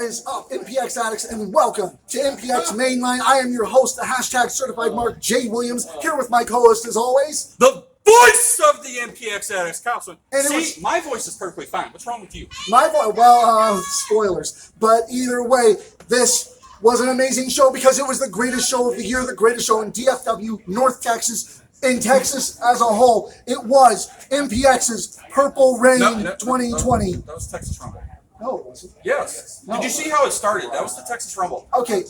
What is up, MPX addicts, and welcome to MPX Mainline. I am your host, the hashtag certified Mark J. Williams, here with my co-host as always, the voice of the MPX addicts, Counselor. And my voice is perfectly fine. What's wrong with you? My voice, well, spoilers. But either way, this was an amazing show because it was the greatest show of the year, the greatest show in DFW, North Texas, in Texas as a whole. It was MPX's Purple Rain 2020. That was Texas Rumble. No, it wasn't. Yes. No. Did you see how it started? That was the Texas Rumble. Okay,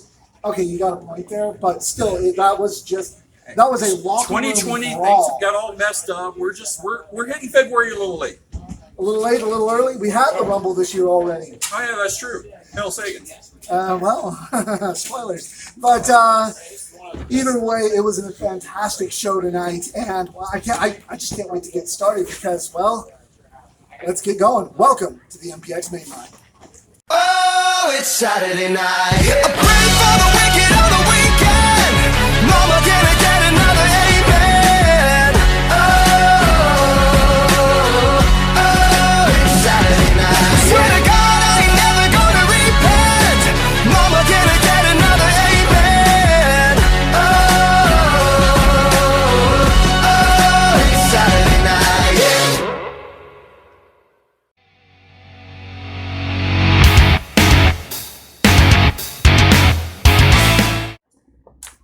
you got a point there, but still, that was a locker room 2020, brawl. things have got all messed up. We're hitting February a little late. A little late, a little early. We had the Rumble this year already. Oh yeah, that's true. Hell, Sagan. Spoilers. But either way, it was a fantastic show tonight, and I just can't wait to get started because, well, let's get going. Welcome to the MPX Mainline. Oh, it's Saturday night. A pray for the wicked on the weekend. Mama, can I get another amen? Oh, it's Saturday night. Swear to God, I ain't never gonna repent. Mama, can I get another amen? Oh, it's Saturday night. Yeah.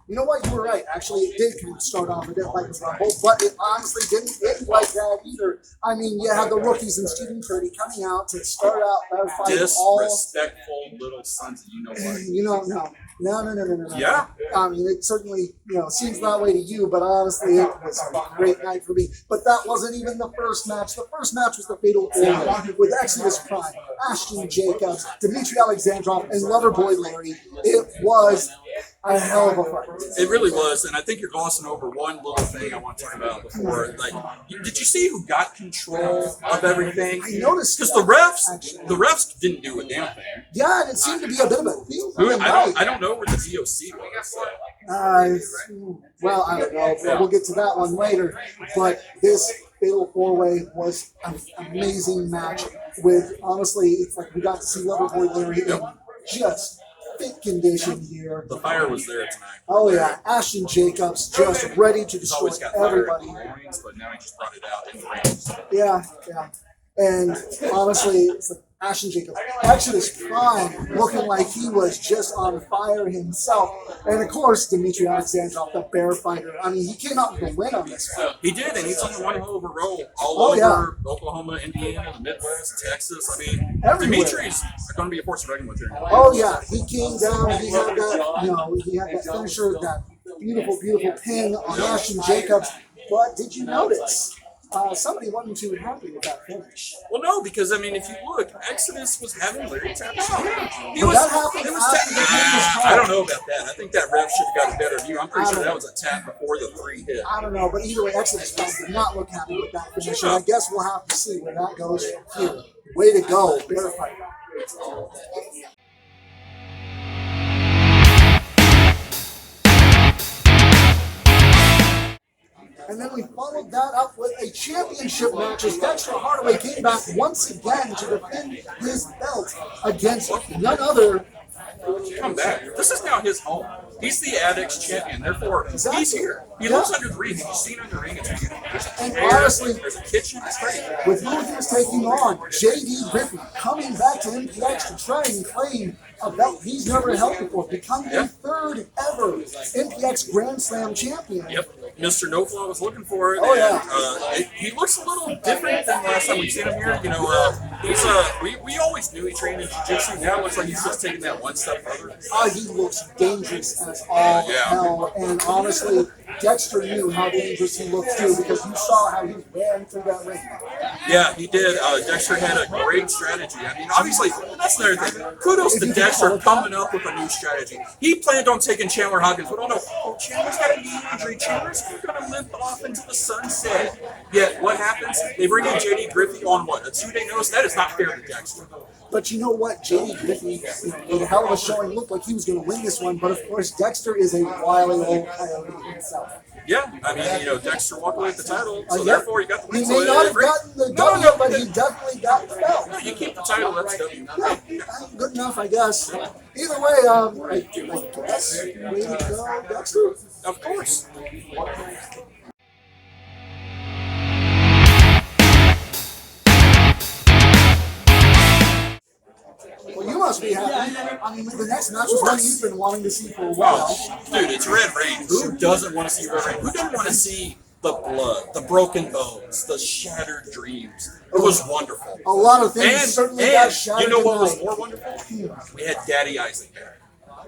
You know what? You were right. Actually, it did kind of start off a bit like a Rumble, but it honestly didn't end like that either. I mean, you had the rookies and Stephen Kirby coming out to start out their fight. Disrespectful little sons of you know what. You know, no. Yeah. I mean, it certainly, seems that way to you, but honestly, it was a great night for me. But that wasn't even the first match. The first match was the Fatal 4 with Exodus Prime, Ashton Jacobs, Dmitry Alexandrov, and Loverboy Larry. It was a hell of a fight. It really was, and I think you're glossing over one little thing I want to talk about before. Like, did you see who got control of everything? I noticed because that, the refs didn't do a damn thing. Yeah, and it seemed to be a bit of a thing. I don't know where the DOC was. Well, I don't know. We'll get to that one later. But this Fatal 4-Way was an amazing match. With honestly, it's like we got to see Loverboy Larry in just fit condition here. The fire was there tonight. Oh yeah, Ashton Jacobs just ready to destroy everybody. Rings, but now he just brought it out in the rings. Yeah. And honestly, it's like Ashton Jacobs, Exodus Prime, looking like he was just on fire himself. And of course, Dmitry Alexandrov, the bear fighter. I mean, he came out with a win on this one. He did, and he's on one hell of a roll all over Oklahoma, Indiana, the Midwest, Texas. I mean, everywhere. Dimitri's going to be a force to reckon with here. Oh yeah, he came down. He had that, he had that finisher, that beautiful pin on Ashton Jacobs. But did you notice? Somebody wasn't too happy with that finish. Well, no, because I mean, if you look, Exodus was having Larry tap out. I don't know about that. I think that ref should have got a better view. I'm pretty sure that was a tap before the 3 hit. I don't know, but either way, Exodus did not look happy with that finish. And I guess we'll have to see where that goes from here. Way to go, bear fighter. And then we followed that up with a championship match as Dexter Hardaway came back once again to defend his belt against none other. Come back. This is now his home. He's the Addicts champion. Therefore, he's here. He lives under the ring. You've seen under the ring. It's beautiful. And honestly, there's a kitchen. It's great. With who he was taking on, J.D. Griffin coming back to MPX to try and claim a belt he's never held before, becoming the third ever MPX Grand Slam champion. Yep. Mr. No Flaw was looking for it. Oh, yeah. He looks a little different than last time we've seen him here. We always knew he trained in jiu-jitsu. Now it looks like he's just taking that one step further. He looks dangerous as all hell. And honestly, Dexter knew how dangerous he looked too because you saw how he ran through that ring. Yeah, he did. Dexter had a great strategy. I mean, obviously, that's another thing. Kudos to Dexter coming up with a new strategy. He planned on taking Chandler Hawkins, but Chandler's got a knee injury. Chandler's going to limp off into the sunset. Yet, what happens? They bring in J.D. Griffey on what? A 2-day notice? That is not fair to Dexter. But you know what? Jamie Griffey made a hell of a showing. Looked like he was going to win this one. But of course, Dexter is a wily old coyote himself. Yeah, I mean, Dexter walked away with the title, so therefore he got the win. He may not have gotten the W, but he definitely got the belt. No, you keep the title, that's W. Yeah, good enough, I guess. Either way, I guess way to go, Dexter. Of course. Well, you must be happy. I mean, the next match was one you've been wanting to see for a while. Dude, it's Red Rain. Who doesn't want to see Red Rain? Who doesn't want to see the blood, the broken bones, the shattered dreams? It was wonderful. A lot of things certainly got shattered. You know what was tonight. more wonderful? We had Daddy Isaac there.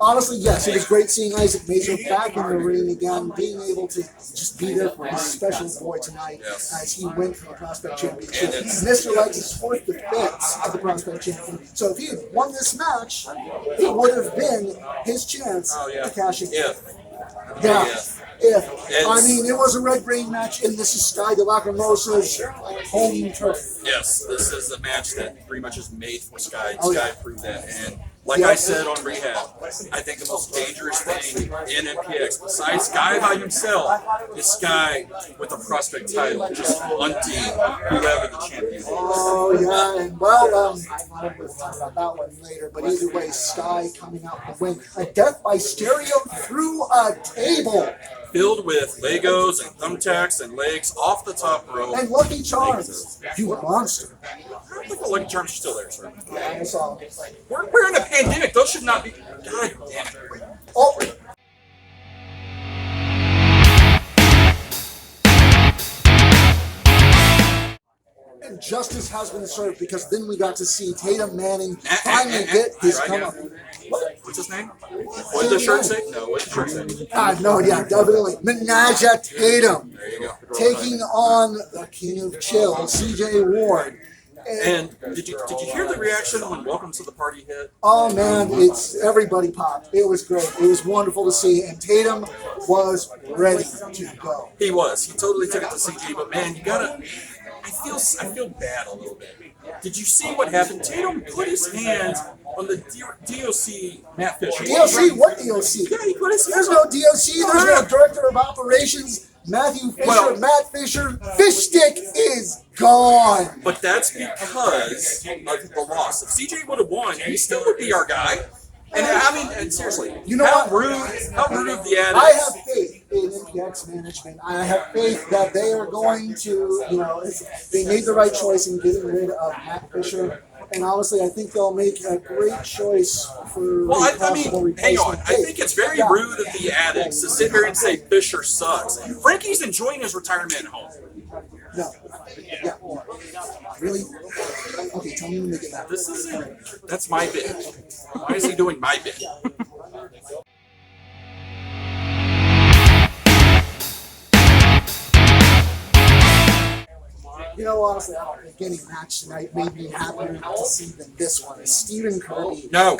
Honestly, yes, it was great seeing Isaac Major back in the ring again, being able to just be there for his special boy tonight as he went for the Prospect Championship. Mr. Legs' fourth defense of the Prospect Champion. So if he had won this match, it would have been his chance to cash in. I mean, it was a Red Rain match, and this is Sky de Lacrimosa's home turf. Yes, this is a match that pretty much is made for Sky. Oh, Sky yeah. proved that. And like I said on Rehab, I think the most dangerous thing in MPX, besides Sky by himself, is Sky with a Prospect title, just hunting whoever the champion is. Oh, yeah, and well, we'll talk about that one later, but either way, Sky coming out to win. A death by stereo through a table. Filled with Legos and thumbtacks and legs off the top rope. And Lucky Charms. You monster. I think the Lucky Charms are still there, sir. Yeah, I saw. We're in a pandemic. Those should not be. God damn it. Oh. And justice has been served because then we got to see Tatum Manning finally get his come up. What's his name? What did the shirt say? No, what did the shirt say? No, yeah, definitely. Menage at Tatum. There you go. Taking on the King of Chill, CJ Ward. And did you hear the reaction when Welcome to the Party hit? Oh man, it's everybody popped. It was great. It was wonderful to see, and Tatum was ready to go. He was. He totally took it to CG, but man, you gotta. I feel bad a little bit. Did you see what happened? Tatum put his hands on the DOC Matt Fisher. DOC? What DOC? Yeah, he put his There's hands no DOC. There's no Director of Operations. Matthew Fisher, Matt Fisher. Fish stick is gone. But that's because of the loss. If CJ would have won, he still would be our guy. And I mean, and seriously, you know how what? rude of the addicts. I have faith in MPX management. I have faith that they are going to, they made the right choice in getting rid of Matt Fisher. And honestly, I think they'll make a great choice for Well, a possible replacement. hang on. I think it's very rude of the addicts to sit here and say Fisher sucks. Frankie's enjoying his retirement at home. No. Yeah. Really? Okay, tell me when they get back. This isn't. That's my bit. Why is he doing my bit? Honestly, I don't think any match tonight made me happier to see than this one. Stephen Kirby. No.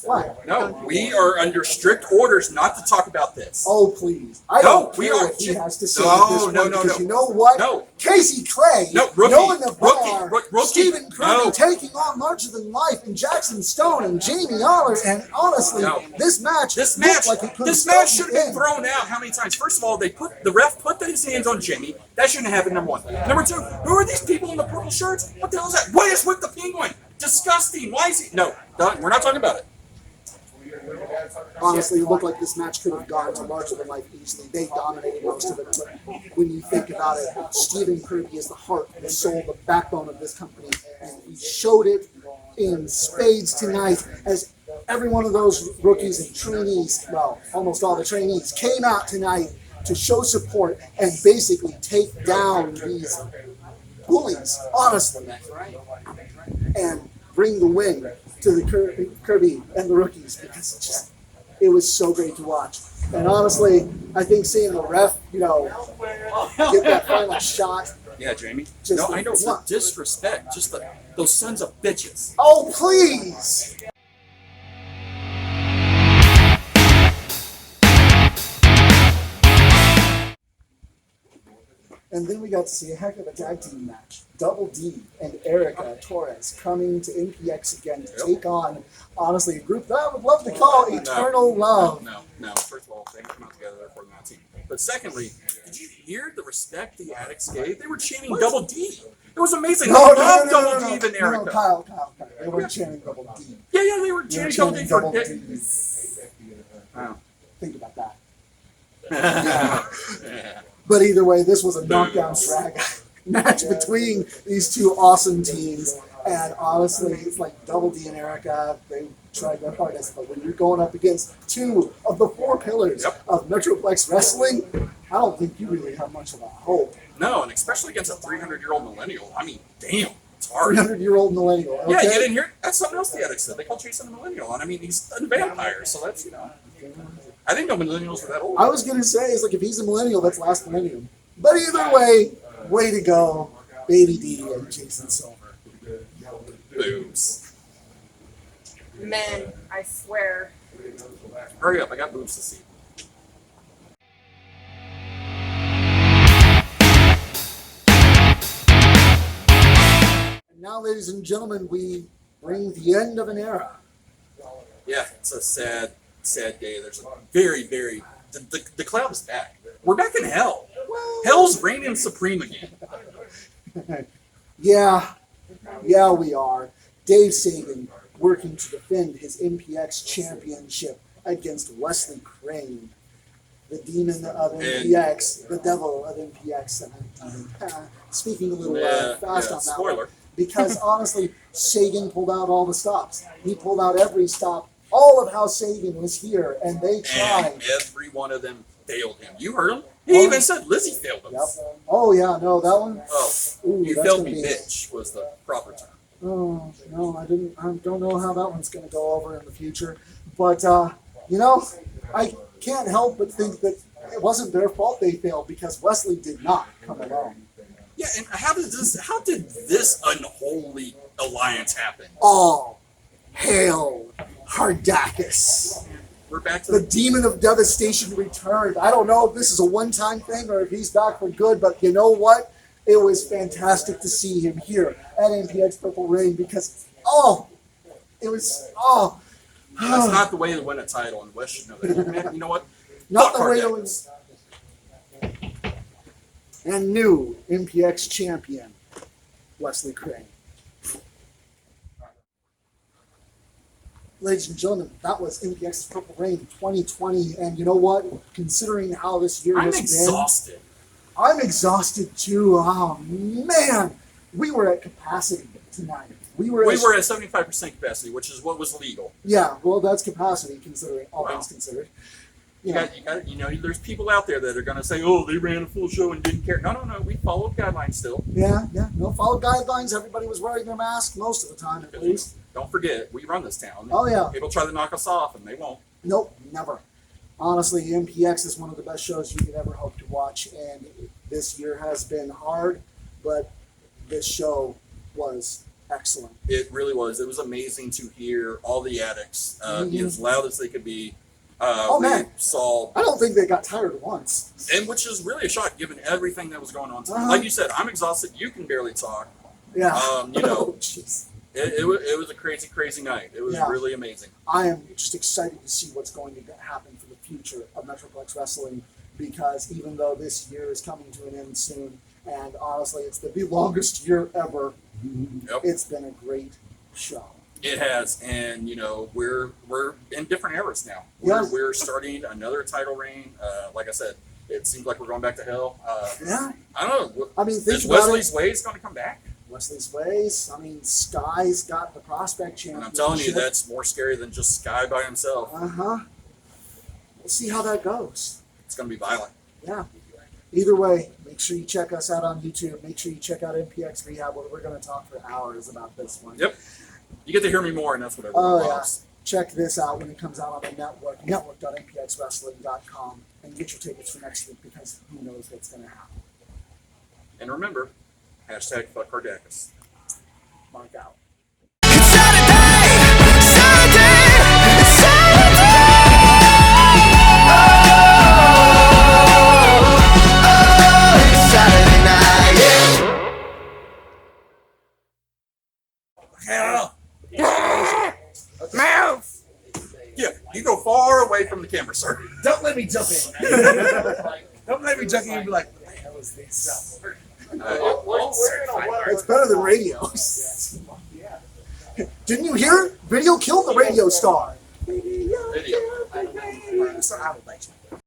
Why? No. We are under strict orders not to talk about this. Oh, please. I don't care what he has to say at this point, because you know what? No. Casey Clay, Rookie, Noah Navarre, rookie, Stephen Kirby taking on Larger Than Life, and Jackson Stone and Jamie Aller, and honestly, this match looked like it could should have been thrown out how many times? First of all, the ref put his hands on Jamie. That shouldn't happen, number one. Number two, who are these people in the purple shirts? What the hell is that? What is with the penguin? Disgusting. Why is he? No, we're not talking about it. Honestly, it looked like this match could have gone to Larger Than Life easily. They dominated most of it, but when you think about it, Stephen Kirby is the heart, the soul, the backbone of this company, and he showed it in spades tonight as every one of those rookies and trainees, well, almost all the trainees, came out tonight to show support and basically take down these bullies, honestly, and bring the win to the Kirby and the rookies, because it was so great to watch. And honestly, I think seeing the ref, get that final shot. Yeah, Jamie. I know, what? Disrespect. Just those sons of bitches. Oh, please! And then we got to see a heck of a tag team match. Double D and Erika Torres coming to MPX again to take on, honestly, a group that I would love to call Eternal Love. No. First of all, they come out together for that team. But secondly, did you hear the respect the addicts gave? They were chanting Double D. It was amazing. No, Double D than Erika. No, Kyle. They weren't chanting Double D. Yeah, they were chanting Double D for D. Wow. Think about that. Yeah. But either way, this was a knockdown drag match between these two awesome teams. And honestly, it's like Double D and Erika, they tried their hardest. But when you're going up against two of the four pillars of Metroplex Wrestling, I don't think you really have much of a hope. No, and especially against a 300-year-old millennial. I mean, damn, it's hard. 300-year-old millennial. Okay? Yeah, you didn't hear it? That's something else the addicts said. They call Jason a millennial. And I mean, he's a vampire, so that's, I think no millennials are that old. I was going to say, it's like if he's a millennial, that's last millennium. But either way to go, Baby D and Jason Silver. Boobs. Men, I swear. Hurry up, I got boobs to see. And now, ladies and gentlemen, we bring the end of an era. Yeah, it's a sad day. There's a very, very... The cloud is back. We're back in hell. Hell's reigning supreme again. Yeah, we are. Dave Sagan working to defend his MPX championship against Wesley Crane, the demon of MPX, the devil of MPX. Speaking a little fast on that spoiler. one. Because honestly, Sagan pulled out all the stops. He pulled out every stop. All of how Sagan was here, and they tried. And every one of them failed him. You heard him? He even said Lizzie failed him. Yep. Oh, yeah, no, that one? Oh, Ooh, you that's failed gonna me, be- bitch, was the proper term. Oh, no, I don't know how that one's going to go over in the future. But, I can't help but think that it wasn't their fault they failed because Wesley did not come along. Yeah, and how did this unholy alliance happen? All hail Hardacus. We're back to The demon of devastation returned. I don't know if this is a one-time thing or if he's back for good, but you know what? It was fantastic to see him here at MPX Purple Rain because, That's not the way to win a title, and West should know that. Man, you know what? not Fuck the way it Hardacus. was. And new MPX champion, Wesley Crane. Ladies and gentlemen, that was MPX's Purple Rain 2020, and you know what? Considering how this year I'm has exhausted. been, I'm exhausted too. Oh man, we were at capacity tonight. We were at 75% capacity, which is what was legal. yeah. Well, that's capacity considering all things considered. You got, there's people out there that are going to say, oh, they ran a full show and didn't care. No. We followed guidelines still. Yeah. No, follow guidelines. Everybody was wearing their mask most of the time, at least. Don't forget, we run this town. Oh, yeah. People try to knock us off, and they won't. Nope, never. Honestly, MPX is one of the best shows you could ever hope to watch, and this year has been hard, but this show was excellent. It really was. It was amazing to hear all the addicts be as loud as they could be. Man. Saw, I don't think they got tired once. and which is really a shock given everything that was going on tonight. Uh-huh. Like you said, I'm exhausted. You can barely talk. Yeah. Oh, jeez. It was a crazy, crazy night. It was really amazing. I am just excited to see what's going to happen for the future of Metroplex Wrestling because even though this year is coming to an end soon, and honestly, it's the longest year ever, it's been a great show. It has, and we're in different eras now. Yes. We're starting another title reign. Like I said, it seems like we're going back to hell. Yeah. I don't know. I mean, think Is about Wesley's Ways going to come back? Wesley's Ways. I mean, Sky's got the prospect And championship. I'm telling you, that's more scary than just Sky by himself. We'll see how that goes. It's going to be violent. Yeah. Either way, make sure you check us out on YouTube. Make sure you check out MPX Rehab. We're going to talk for hours about this one. Yep. You get to hear me more, and that's what Oh, everyone yeah. loves. Check this out when it comes out on the network, network.mpxwrestling.com, and get your tickets for next week because who knows what's going to happen. And remember, hashtag fuck Hardacus. Mark out. Saturday night. You go far away from the camera, sir. Don't let me jump in. Don't let me jump in and be like, what the hell is this? It's better than radio. Didn't you hear it? Video killed the radio star. Video. So I would like you.